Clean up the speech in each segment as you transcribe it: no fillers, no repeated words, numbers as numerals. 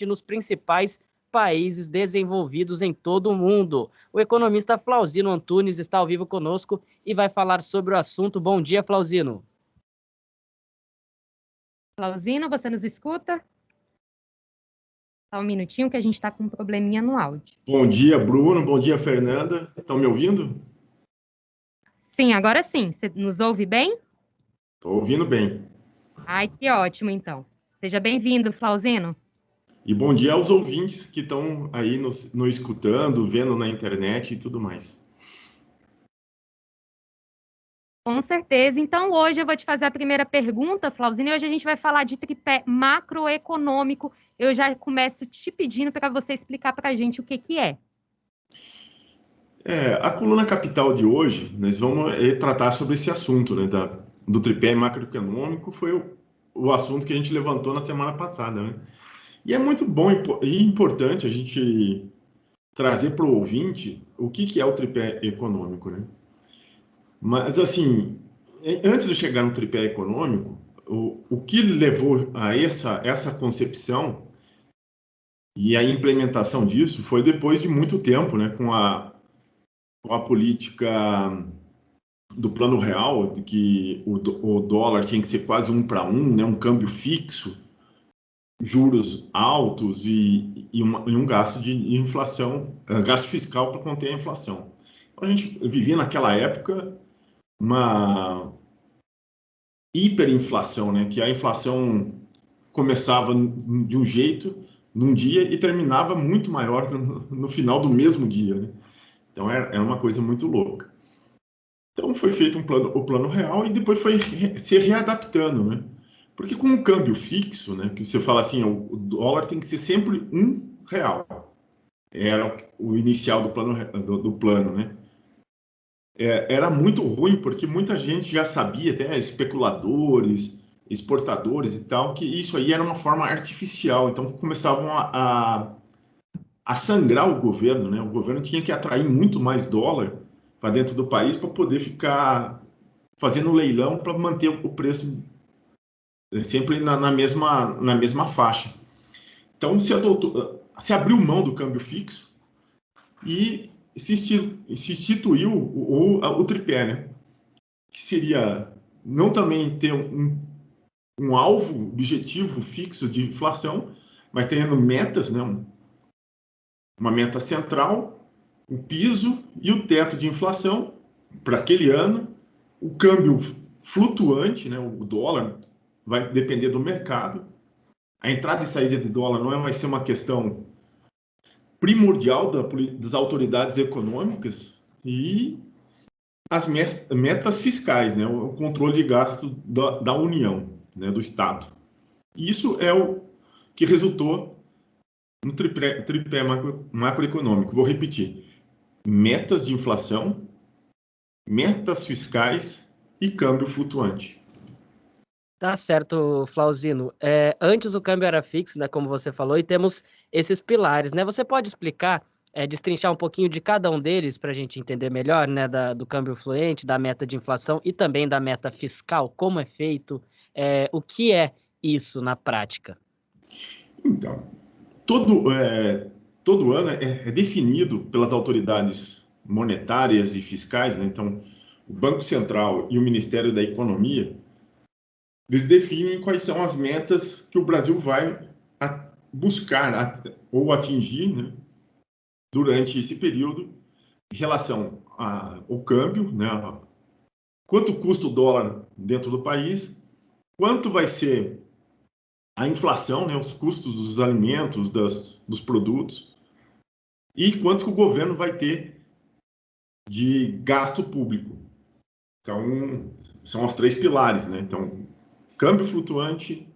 nos principais países desenvolvidos em todo o mundo. O economista Flauzino Antunes está ao vivo conosco e vai falar sobre o assunto. Bom dia, Flauzino. Flauzino, você nos escuta? Só um minutinho que a gente está com um probleminha no áudio. Bom dia, Bruno. Bom dia, Fernanda. Estão me ouvindo? Sim, agora sim. Você nos ouve bem? Estou ouvindo bem. Ai, que ótimo, então. Seja bem-vindo, Flauzino. E bom dia aos ouvintes que estão aí nos escutando, vendo na internet e tudo mais. Com certeza. Então, hoje eu vou te fazer a primeira pergunta, Flauzino, e hoje a gente vai falar de tripé macroeconômico. Eu já começo te pedindo para você explicar para a gente o que é. A coluna capital de hoje, nós vamos tratar sobre esse assunto, né, do tripé macroeconômico, foi o assunto que a gente levantou na semana passada, né? E é muito bom e importante a gente trazer para o ouvinte o que é o tripé econômico, né? Mas, assim, antes de chegar no tripé econômico, o que levou a essa concepção e a implementação disso foi depois de muito tempo, né, com a política do Plano Real, de que o dólar tinha que ser quase 1 para 1, né, um câmbio fixo, juros altos e um gasto de inflação, gasto fiscal para conter a inflação. Então, a gente vivia naquela época uma hiperinflação, né, que a inflação começava de um jeito num dia e terminava muito maior no final do mesmo dia, né? Então era uma coisa muito louca. Então foi feito o plano real e depois foi se readaptando, né? Porque com um câmbio fixo, né, que você fala assim, o dólar tem que ser sempre R$1. Era o inicial do plano, né? Era muito ruim porque muita gente já sabia, até especuladores, exportadores e tal, que isso aí era uma forma artificial. Então começavam a sangrar o governo, né? O governo tinha que atrair muito mais dólar para dentro do país para poder ficar fazendo leilão para manter o preço sempre na mesma faixa. Então se abriu mão do câmbio fixo e se instituiu o tripé, né? Que seria não também ter um alvo objetivo fixo de inflação, mas tendo metas, né? Uma meta central, o piso e o teto de inflação para aquele ano, o câmbio flutuante, né? O dólar vai depender do mercado. A entrada e saída de dólar não vai ser uma questão primordial das autoridades econômicas e as metas fiscais, né? O controle de gasto da União, né? Do Estado. E isso é o que resultou no tripé macroeconômico. Vou repetir: metas de inflação, metas fiscais e câmbio flutuante. Tá certo, Flauzino. Antes o câmbio era fixo, né, como você falou, e temos esses pilares, né? Você pode explicar, destrinchar um pouquinho de cada um deles para a gente entender melhor, né, do câmbio fluente, da meta de inflação e também da meta fiscal, como é feito, o que é isso na prática? Então, todo ano é definido pelas autoridades monetárias e fiscais, né? Então, o Banco Central e o Ministério da Economia, eles definem quais são as metas que o Brasil vai buscar ou atingir, né, durante esse período, em relação ao câmbio, né, quanto custa o dólar dentro do país, quanto vai ser a inflação, né, os custos dos alimentos, dos produtos, e quanto que o governo vai ter de gasto público. Então, são os 3 pilares, né? Então, câmbio flutuante,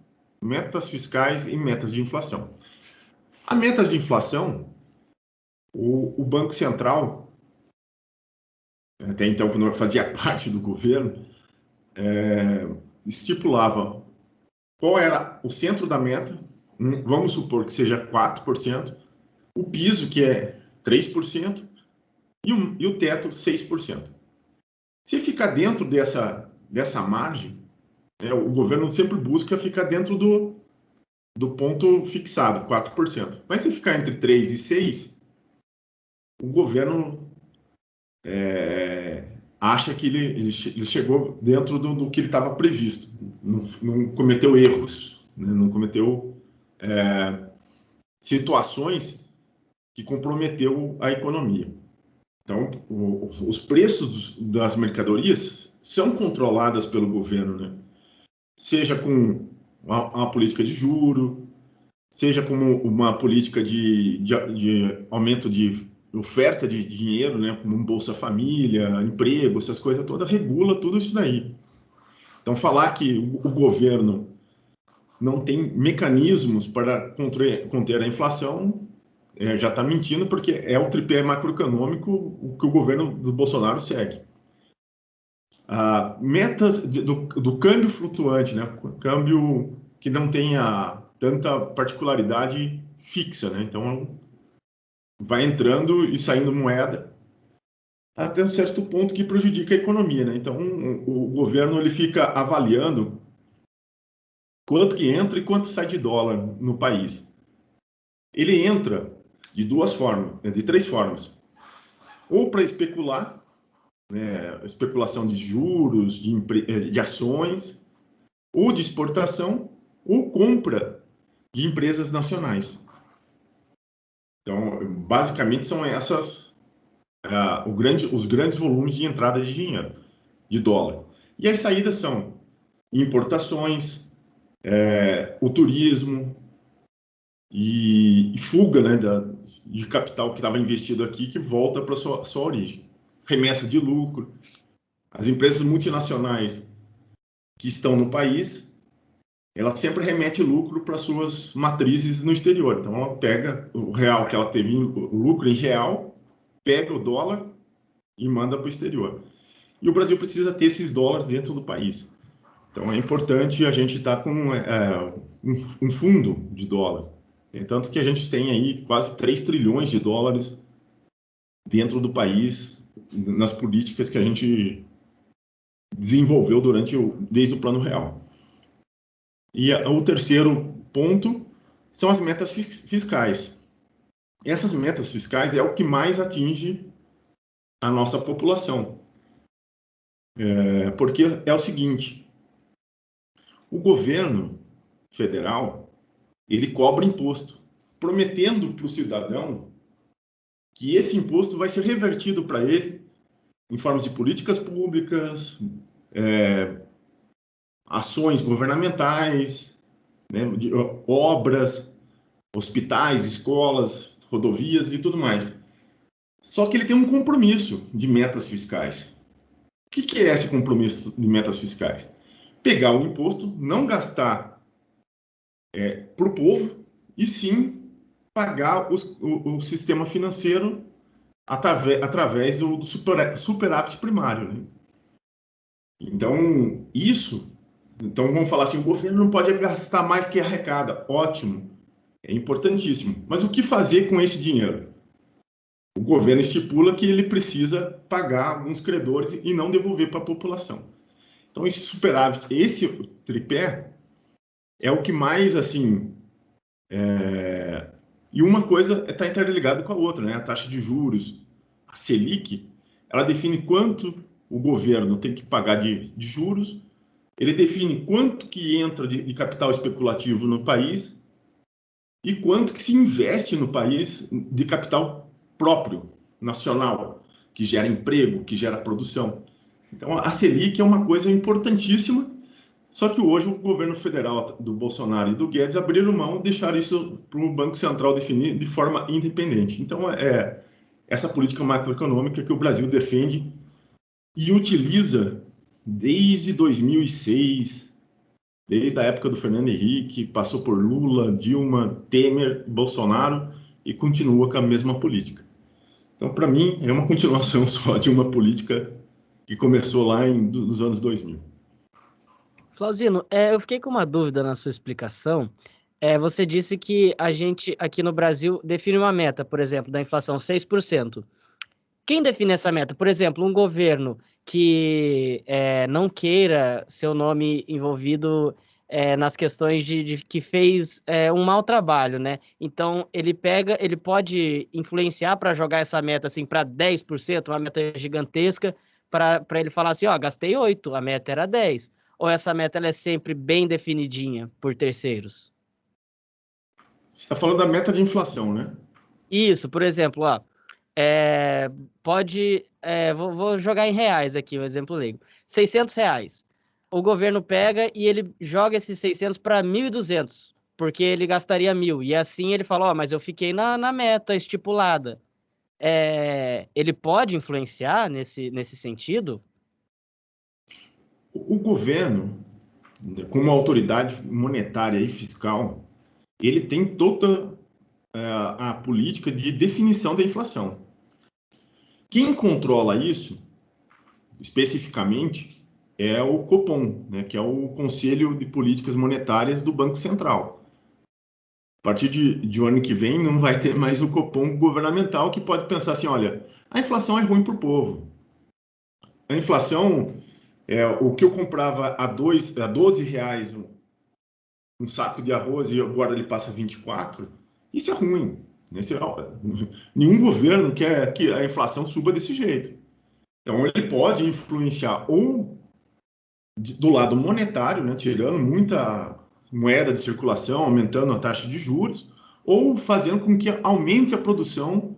metas fiscais e metas de inflação. A meta de inflação, o Banco Central, até então, quando fazia parte do governo, estipulava qual era o centro da meta, vamos supor que seja 4%, o piso, que é 3%, e o teto, 6%. Se ficar dentro dessa margem, o governo sempre busca ficar dentro do ponto fixado, 4%. Mas se ficar entre 3 e 6, o governo acha que ele chegou dentro do que ele estava previsto, não cometeu erros, né? Não cometeu situações que comprometeu a economia. Então, os preços das mercadorias são controladas pelo governo, né? Seja com uma política de juro, seja como uma política de aumento de oferta de dinheiro, né, como um Bolsa Família, emprego, essas coisas todas, regula tudo isso daí. Então, falar que o governo não tem mecanismos para conter a inflação, já está mentindo, porque é o tripé macroeconômico o que o governo do Bolsonaro segue. Metas do câmbio flutuante, né, câmbio que não tenha tanta particularidade fixa, né? Então, vai entrando e saindo moeda até um certo ponto que prejudica a economia, né? Então, o governo ele fica avaliando quanto que entra e quanto sai de dólar no país. Ele entra de duas formas, de três formas. Ou para especular, né, especulação de juros, de ações, ou de exportação, ou compra de empresas nacionais. Então, basicamente, são essas os grandes volumes de entrada de dinheiro, de dólar. E as saídas são importações, o turismo e fuga, né, de capital que estava investido aqui, que volta para a sua origem. Remessa de lucro. As empresas multinacionais que estão no país, ela sempre remete lucro para suas matrizes no exterior. Então, ela pega o real que ela teve, o lucro em real, pega o dólar e manda para o exterior. E o Brasil precisa ter esses dólares dentro do país. Então, é importante a gente estar com um fundo de dólar. Tanto que a gente tem aí quase 3 trilhões de dólares dentro do país, nas políticas que a gente desenvolveu desde o Plano Real. E o terceiro ponto são as metas fiscais. Essas metas fiscais é o que mais atinge a nossa população. Porque é o seguinte, o governo federal, ele cobra imposto, prometendo para o cidadão que esse imposto vai ser revertido para ele em forma de políticas públicas, ações governamentais, né, de obras, hospitais, escolas, rodovias e tudo mais. Só que ele tem um compromisso de metas fiscais. O que é esse compromisso de metas fiscais? Pegar o imposto, não gastar para o povo, e sim pagar o sistema financeiro através do superávit primário, né? Então, vamos falar assim, o governo não pode gastar mais que arrecada. Ótimo, é importantíssimo. Mas o que fazer com esse dinheiro? O governo estipula que ele precisa pagar alguns credores e não devolver para a população. Então, esse superávit, esse tripé, é o que mais, assim... E uma coisa está interligada com a outra, né? A taxa de juros, a Selic, ela define quanto o governo tem que pagar de juros, ele define quanto que entra de capital especulativo no país e quanto que se investe no país de capital próprio, nacional, que gera emprego, que gera produção. Então, a Selic é uma coisa importantíssima, só que hoje o governo federal do Bolsonaro e do Guedes abriram mão e deixaram isso para o Banco Central definir de forma independente. Então, essa política macroeconômica que o Brasil defende e utiliza desde 2006, desde a época do Fernando Henrique, passou por Lula, Dilma, Temer, Bolsonaro e continua com a mesma política. Então, para mim, é uma continuação só de uma política que começou lá nos anos 2000. Flauzino, eu fiquei com uma dúvida na sua explicação. Você disse que a gente aqui no Brasil define uma meta, por exemplo, da inflação 6%. Quem define essa meta? Por exemplo, um governo que não queira seu nome envolvido nas questões de que fez um mau trabalho, né? Então, ele pode influenciar para jogar essa meta assim para 10%, uma meta gigantesca, para ele falar assim, ó, gastei 8, a meta era 10. Ou essa meta ela é sempre bem definidinha por terceiros? Você está falando da meta de inflação, né? Isso, por exemplo, ó, vou jogar em reais aqui, um exemplo leigo. R$ 600. O governo pega e ele joga esses 600 para 1.200, porque ele gastaria 1.000. E assim ele fala, ó, mas eu fiquei na meta estipulada. Ele pode influenciar nesse sentido? O governo, como autoridade monetária e fiscal, ele tem toda a política de definição da inflação. Quem controla isso, especificamente, é o Copom, né, que é o Conselho de Políticas Monetárias do Banco Central. A partir de ano que vem, não vai ter mais o Copom governamental, que pode pensar assim, olha, a inflação é ruim para o povo. A inflação, o que eu comprava a R$ 12 um saco de arroz e agora ele passa 24, isso é ruim. Nenhum governo quer que a inflação suba desse jeito. Então, ele pode influenciar ou do lado monetário, né, tirando muita moeda de circulação, aumentando a taxa de juros, ou fazendo com que aumente a produção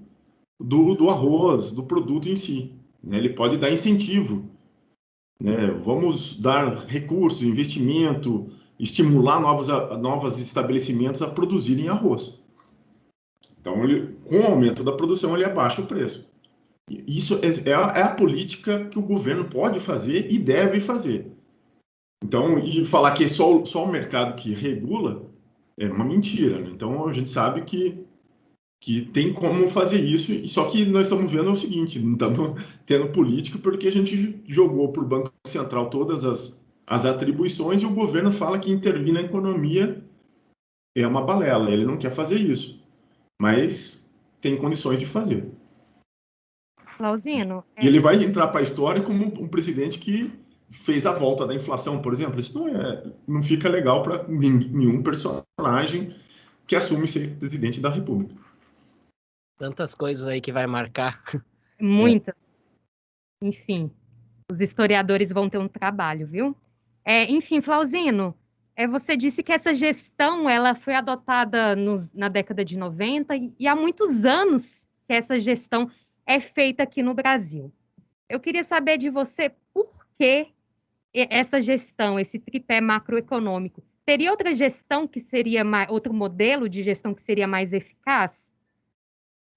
do arroz, do produto em si. Né? Ele pode dar incentivo. Né? Vamos dar recursos, investimento, estimular novos estabelecimentos a produzirem arroz. Então, com o aumento da produção, ele abaixa o preço. Isso é a política que o governo pode fazer e deve fazer. Então, e falar que é só o mercado que regula é uma mentira. Né? Então, a gente sabe que tem como fazer isso, só que nós estamos vendo o seguinte, não estamos tendo política porque a gente jogou para o Banco Central todas as atribuições e o governo fala que intervir na economia é uma balela, ele não quer fazer isso, mas tem condições de fazer. Flauzino. E ele vai entrar para a história como um presidente que fez a volta da inflação, por exemplo. Isso não fica legal para nenhum personagem que assume ser presidente da República. Tantas coisas aí que vai marcar. Muitas. Enfim, os historiadores vão ter um trabalho, viu? Enfim, Flauzino, você disse que essa gestão ela foi adotada na década de 90 e há muitos anos que essa gestão é feita aqui no Brasil. Eu queria saber de você por que essa gestão, esse tripé macroeconômico, teria outra gestão que seria outro modelo de gestão que seria mais eficaz?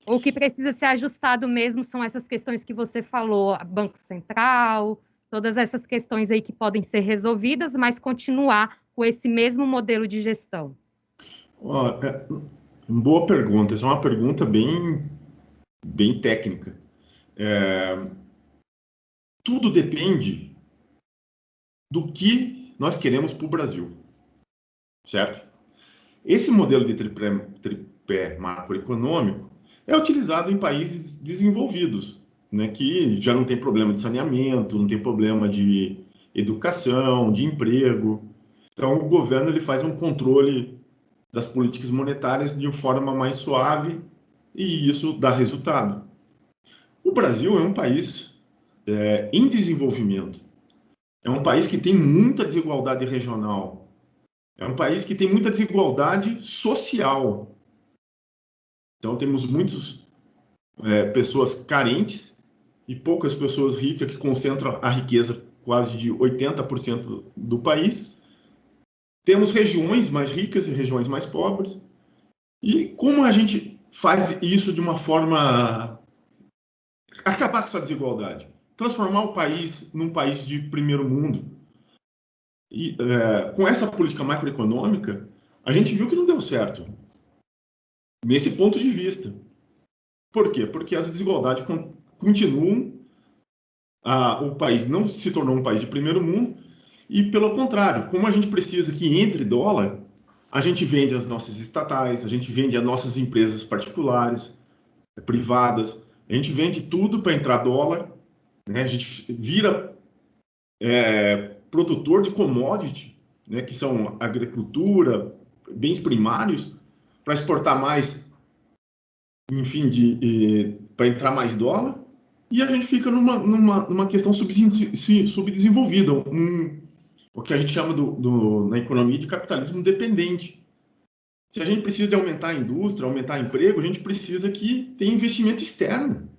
Ou o que precisa ser ajustado mesmo são essas questões que você falou, Banco Central, todas essas questões aí que podem ser resolvidas, mas continuar com esse mesmo modelo de gestão? Boa pergunta. Essa é uma pergunta bem técnica. Tudo depende do que nós queremos para o Brasil, certo? Esse modelo de tripé macroeconômico é utilizado em países desenvolvidos, né, que já não tem problema de saneamento, não tem problema de educação, de emprego. Então, o governo ele faz um controle das políticas monetárias de uma forma mais suave e isso dá resultado. O Brasil é um país em desenvolvimento. É um país que tem muita desigualdade regional. É um país que tem muita desigualdade social. Então, temos muitas pessoas carentes e poucas pessoas ricas que concentram a riqueza quase de 80% do país. Temos regiões mais ricas e regiões mais pobres. E como a gente faz isso de uma forma... acabar com essa desigualdade? Transformar o país num país de primeiro mundo. E com essa política macroeconômica, a gente viu que não deu certo. Nesse ponto de vista. Por quê? Porque as desigualdades continuam, o país não se tornou um país de primeiro mundo, e pelo contrário, como a gente precisa que entre dólar, a gente vende as nossas estatais, a gente vende as nossas empresas particulares, privadas, a gente vende tudo para entrar dólar, né? A gente vira produtor de commodity né, que são agricultura, bens primários, para exportar mais, enfim, para entrar mais dólar, e a gente fica numa questão subdesenvolvida, o que a gente chama na economia de capitalismo dependente. Se a gente precisa de aumentar a indústria, aumentar emprego, a gente precisa que tenha investimento externo.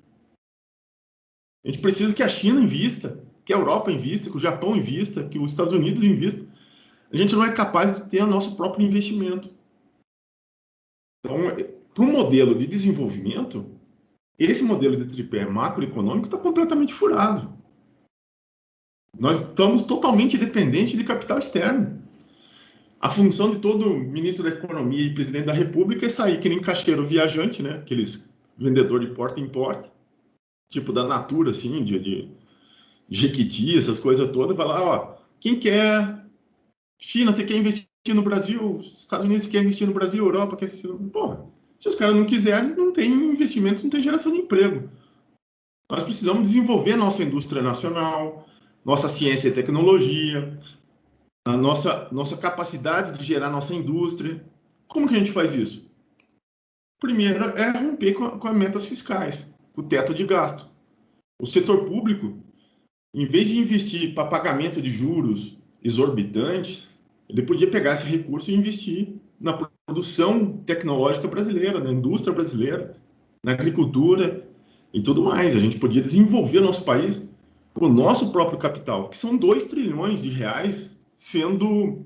A gente precisa que a China invista, que a Europa invista, que o Japão invista, que os Estados Unidos invista. A gente não é capaz de ter o nosso próprio investimento. Então, para um modelo de desenvolvimento, esse modelo de tripé macroeconômico está completamente furado. Nós estamos totalmente dependentes de capital externo. A função de todo ministro da Economia e presidente da República é sair que nem caixeiro viajante, né? Aqueles vendedor de porta em porta, tipo da Natura, assim, de Jequiti, essas coisas todas, vai lá, ó, quem quer? China, você quer investir no Brasil? Estados Unidos quer investir no Brasil? Europa quer investir no... Porra, se os caras não quiserem, não tem investimento, não tem geração de emprego. Nós precisamos desenvolver nossa indústria nacional, nossa ciência e tecnologia, a nossa capacidade de gerar nossa indústria. Como que a gente faz isso? Primeiro é romper com as metas fiscais, o teto de gasto. O setor público, em vez de investir para pagamento de juros exorbitantes, ele podia pegar esse recurso e investir na produção tecnológica brasileira, na indústria brasileira, na agricultura e tudo mais. A gente podia desenvolver o nosso país com o nosso próprio capital, que são 2 trilhões de reais sendo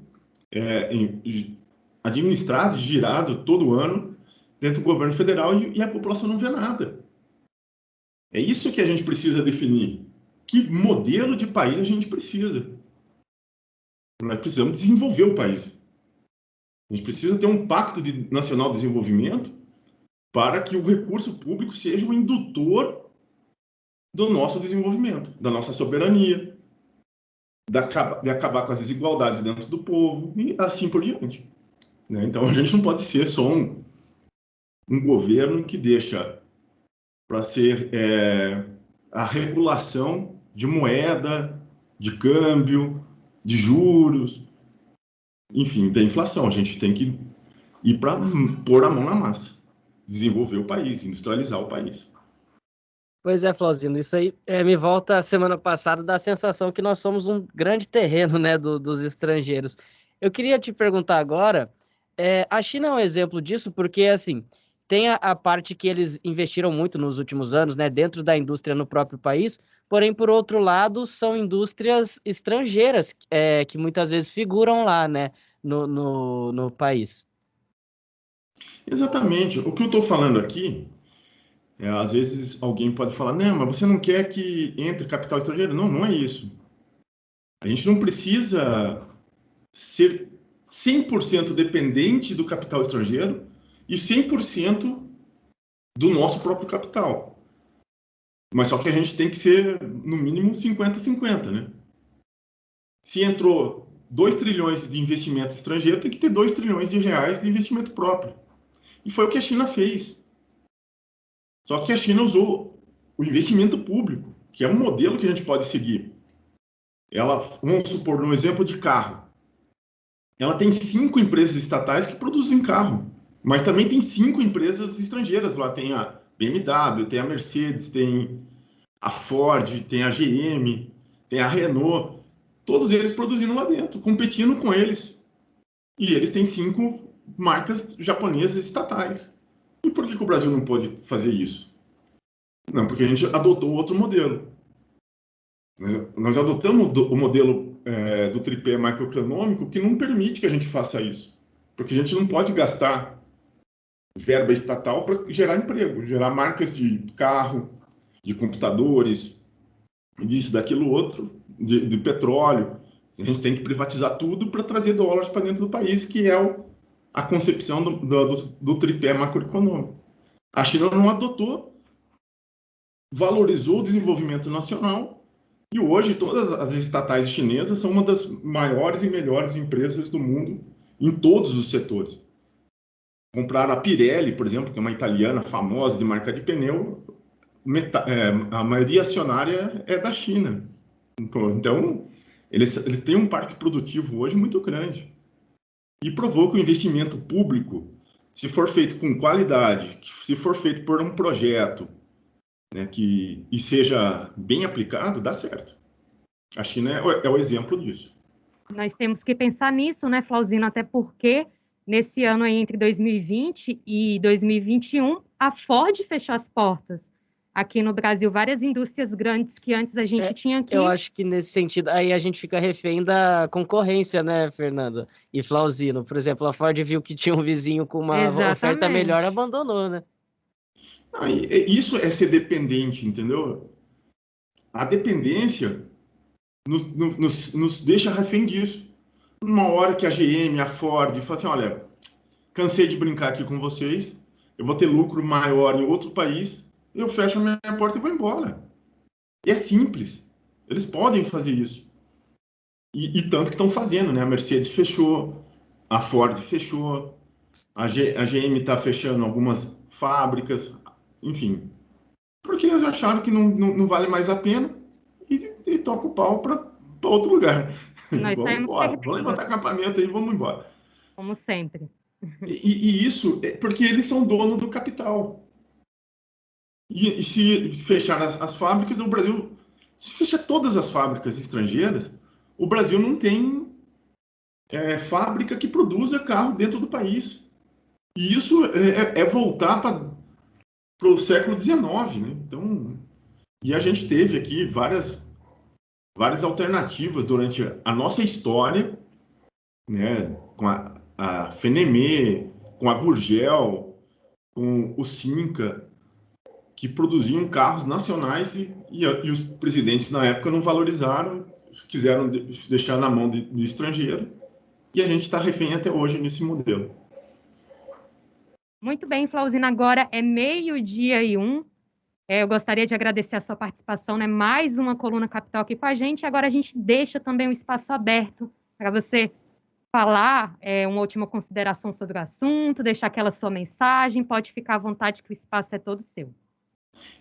administrado, girado todo ano dentro do governo federal e a população não vê nada. É isso que a gente precisa definir. Que modelo de país a gente precisa? Nós precisamos desenvolver o país. A gente precisa ter um pacto nacional de desenvolvimento para que o recurso público seja o indutor do nosso desenvolvimento, da nossa soberania, de acabar com as desigualdades dentro do povo e assim por diante. Né? Então, a gente não pode ser só um governo que deixa para ser a regulação de moeda, de câmbio, de juros, enfim, da inflação. A gente tem que ir para pôr a mão na massa, desenvolver o país, industrializar o país. Pois é, Flauzino, isso aí me volta a semana passada da sensação que nós somos um grande terreno, né, dos estrangeiros. Eu queria te perguntar agora, a China é um exemplo disso porque, assim, tem a parte que eles investiram muito nos últimos anos, né, dentro da indústria no próprio país, porém, por outro lado, são indústrias estrangeiras que muitas vezes figuram lá, né, no país. Exatamente. O que eu estou falando aqui, às vezes alguém pode falar, não, mas você não quer que entre capital estrangeiro? Não, não é isso. A gente não precisa ser 100% dependente do capital estrangeiro e 100% do nosso próprio capital. Mas só que a gente tem que ser, no mínimo, 50-50, né? Se entrou 2 trilhões de investimento estrangeiro, tem que ter 2 trilhões de reais de investimento próprio. E foi o que a China fez. Só que a China usou o investimento público, que é um modelo que a gente pode seguir. Vamos supor, no exemplo de carro. Ela tem 5 empresas estatais que produzem carro, mas também tem 5 empresas estrangeiras. Lá tem a BMW, tem a Mercedes, tem a Ford, tem a GM, tem a Renault. Todos eles produzindo lá dentro, competindo com eles. E eles têm 5 marcas japonesas estatais. E por que o Brasil não pode fazer isso? Não, porque a gente adotou outro modelo. Nós adotamos o modelo do tripé macroeconômico que não permite que a gente faça isso. Porque a gente não pode gastar verba estatal para gerar emprego, gerar marcas de carro, de computadores, disso, daquilo outro, de petróleo. A gente tem que privatizar tudo para trazer dólares para dentro do país, que é a concepção do tripé macroeconômico. A China não adotou, valorizou o desenvolvimento nacional e hoje todas as estatais chinesas são uma das maiores e melhores empresas do mundo em todos os setores. Compraram a Pirelli, por exemplo, que é uma italiana famosa de marca de pneu, a maioria acionária é da China. Então, Eles têm um parque produtivo hoje muito grande e provou que o investimento público, se for feito com qualidade, se for feito por um projeto, né, e seja bem aplicado, dá certo. A China é o exemplo disso. Nós temos que pensar nisso, né, Flauzino? Até porque nesse ano aí, entre 2020 e 2021, a Ford fechou as portas. Aqui no Brasil, várias indústrias grandes que antes a gente tinha aqui. Eu acho que nesse sentido, aí a gente fica refém da concorrência, né, Fernando? E Flauzino, por exemplo, a Ford viu que tinha um vizinho com uma oferta melhor, abandonou, né? Não, isso é ser dependente, entendeu? A dependência nos deixa refém disso. Uma hora que a GM, a Ford, fala assim, olha, cansei de brincar aqui com vocês, eu vou ter lucro maior em outro país, eu fecho a minha porta e vou embora. E é simples. Eles podem fazer isso. E tanto que estão fazendo, né? A Mercedes fechou, a Ford fechou, a GM está fechando algumas fábricas, enfim. Porque eles acharam que não vale mais a pena e toca o pau para outro lugar. Nós Vamos saímos embora, perdendo. vamos levantar acampamento aí, vamos embora. Como sempre. E isso é porque eles são dono do capital. E se fechar as fábricas, o Brasil, se fechar todas as fábricas estrangeiras, o Brasil não tem fábrica que produza carro dentro do país. E isso é voltar para o século XIX, né? Então, e a gente teve aqui várias alternativas durante a nossa história, né? Com a Fenemê, com a Gurgel, com o Cinca, que produziam carros nacionais e os presidentes na época não valorizaram, quiseram deixar na mão de estrangeiro, e a gente está refém até hoje nesse modelo. Muito bem, Flauzino, agora é 12:01. Eu gostaria de agradecer a sua participação, né? Mais uma Coluna Capital aqui com a gente. Agora a gente deixa também um espaço aberto para você falar uma última consideração sobre o assunto, deixar aquela sua mensagem. Pode ficar à vontade que o espaço é todo seu.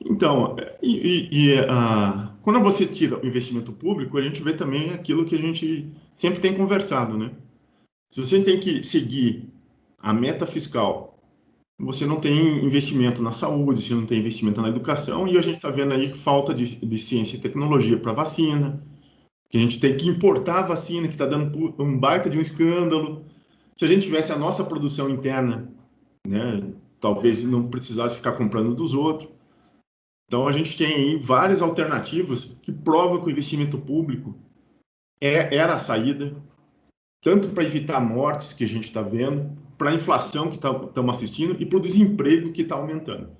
Então, quando você tira o investimento público, a gente vê também aquilo que a gente sempre tem conversado, né? Se você tem que seguir a meta fiscal, você não tem investimento na saúde, você não tem investimento na educação, e a gente está vendo aí falta de ciência e tecnologia para vacina, que a gente tem que importar a vacina, que está dando um baita de um escândalo. Se a gente tivesse a nossa produção interna, né, talvez não precisasse ficar comprando dos outros. Então, a gente tem aí várias alternativas que provam que o investimento público era a saída, tanto para evitar mortes que a gente está vendo, para a inflação que estamos assistindo e para o desemprego que está aumentando.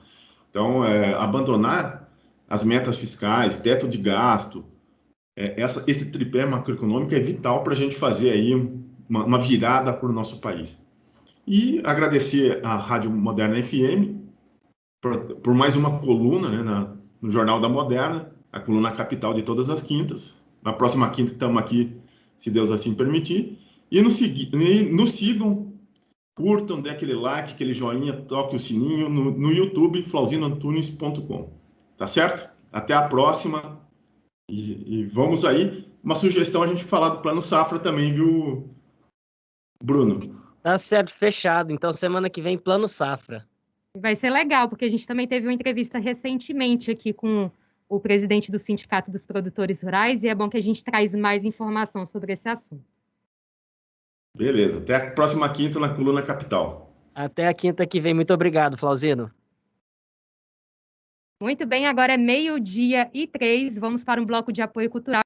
Então, abandonar as metas fiscais, teto de gasto, esse tripé macroeconômico é vital para a gente fazer aí uma virada para o nosso país. E agradecer à Rádio Moderna FM por mais uma coluna, né, no Jornal da Moderna, a coluna capital de todas as quintas. Na próxima quinta estamos aqui, se Deus assim permitir. E nos sigam, curtam, dê aquele like, aquele joinha, toque o sininho no YouTube, flauzinoantunes.com. Tá certo? Até a próxima. E vamos aí. Uma sugestão a gente falar do Plano Safra também, viu, Bruno? Tá certo, fechado. Então, semana que vem, Plano Safra. Vai ser legal, porque a gente também teve uma entrevista recentemente aqui com o presidente do Sindicato dos Produtores Rurais, e é bom que a gente traz mais informação sobre esse assunto. Beleza, até a próxima quinta na Coluna Capital. Até a quinta que vem. Muito obrigado, Flauzino. Muito bem, agora é 12:03, vamos para um bloco de apoio cultural.